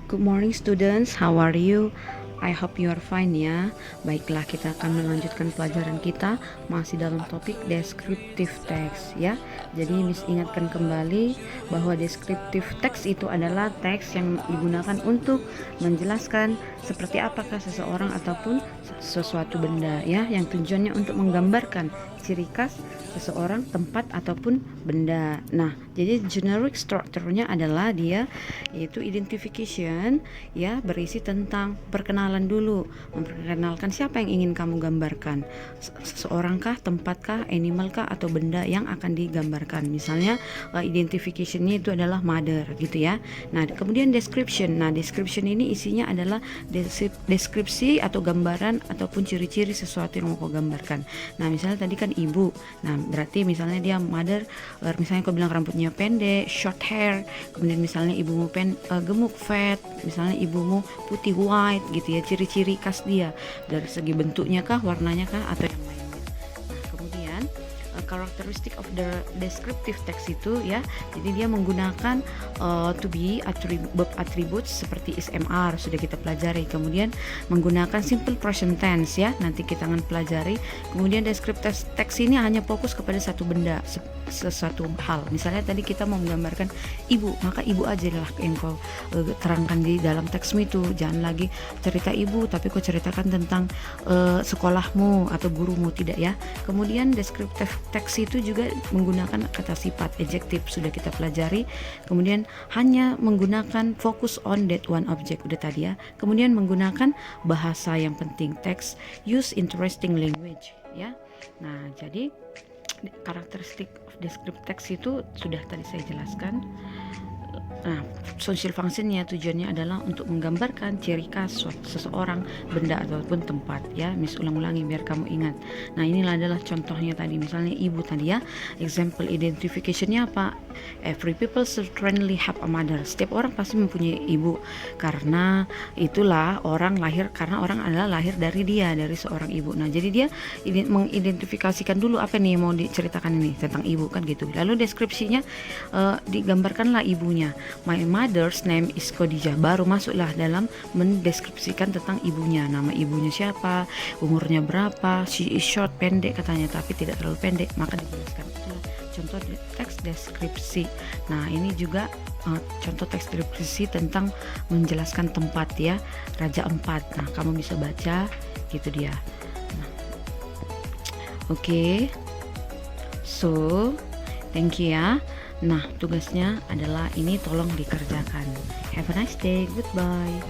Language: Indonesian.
Good morning students, how are you? I hope you are fine ya. Baiklah, kita akan melanjutkan pelajaran kita masih dalam topik descriptive text ya. Jadi Miss ingatkan kembali bahwa descriptive text itu adalah teks yang digunakan untuk menjelaskan seperti apakah seseorang ataupun sesuatu benda ya, yang tujuannya untuk menggambarkan ciri khas seseorang, tempat ataupun benda. Nah, jadi generic structure-nya adalah dia yaitu identification ya, berisi tentang perkenalan dulu, memperkenalkan siapa yang ingin kamu gambarkan, seseorang kah, tempat kah, animal kah, atau benda yang akan digambarkan. Misalnya identification-nya itu adalah mother gitu ya. Nah, kemudian description. Nah, description ini isinya adalah deskripsi atau gambaran ataupun ciri-ciri sesuatu yang mau kau gambarkan. Nah, misalnya tadi kan ibu. Nah, berarti misalnya dia mother, misalnya kau bilang rambutnya pendek, short hair. Kemudian misalnya ibumu gemuk, fat. Misalnya ibumu putih, white gitu ya, ciri-ciri khas dia dari segi bentuknya kah, warnanya kah, atau yang lainnya. Nah, kemudian characteristic of the descriptive text itu ya, jadi dia menggunakan to be verb attributes seperti is, mr, sudah kita pelajari. Kemudian menggunakan simple present tense ya, nanti kita akan pelajari. Kemudian descriptive text ini hanya fokus kepada satu benda, sesuatu hal. Misalnya tadi kita mau menggambarkan ibu, maka ibu aja lah yang kau terangkan di dalam teksmu itu. Jangan lagi cerita ibu tapi kau ceritakan tentang sekolahmu atau gurumu, tidak ya. Kemudian descriptive text itu juga menggunakan kata sifat, adjective, sudah kita pelajari. Kemudian hanya menggunakan fokus on that one object, udah tadi ya. Kemudian menggunakan bahasa yang penting, text use interesting language ya. Nah, jadi karakteristik of descriptive text itu sudah tadi saya jelaskan. Nah, social functionnya tujuannya adalah untuk menggambarkan ciri khas seseorang, benda ataupun tempat ya. Miss ulang-ulangi biar kamu ingat. Nah, inilah adalah contohnya tadi, misalnya ibu tadi ya. Example identificationnya apa? Every people certainly have a mother. Setiap orang pasti mempunyai ibu, karena itulah orang lahir, karena orang adalah lahir dari dia, dari seorang ibu. Nah, jadi dia mengidentifikasikan dulu apa nih mau diceritakan ini tentang ibu kan gitu. Lalu deskripsinya digambarkanlah ibunya. My mother's name is Khadijah. Baru masuklah dalam mendeskripsikan tentang ibunya. Nama ibunya siapa, umurnya berapa, she is short, pendek katanya, tapi tidak terlalu pendek, maka dijelaskan. Itulah contoh teks deskripsi. Nah, ini juga contoh teks deskripsi tentang menjelaskan tempat ya, Raja Empat. Nah, kamu bisa baca gitu dia. Nah, oke. So, thank you ya. Nah, tugasnya adalah ini, tolong dikerjakan. Have a nice day. Goodbye.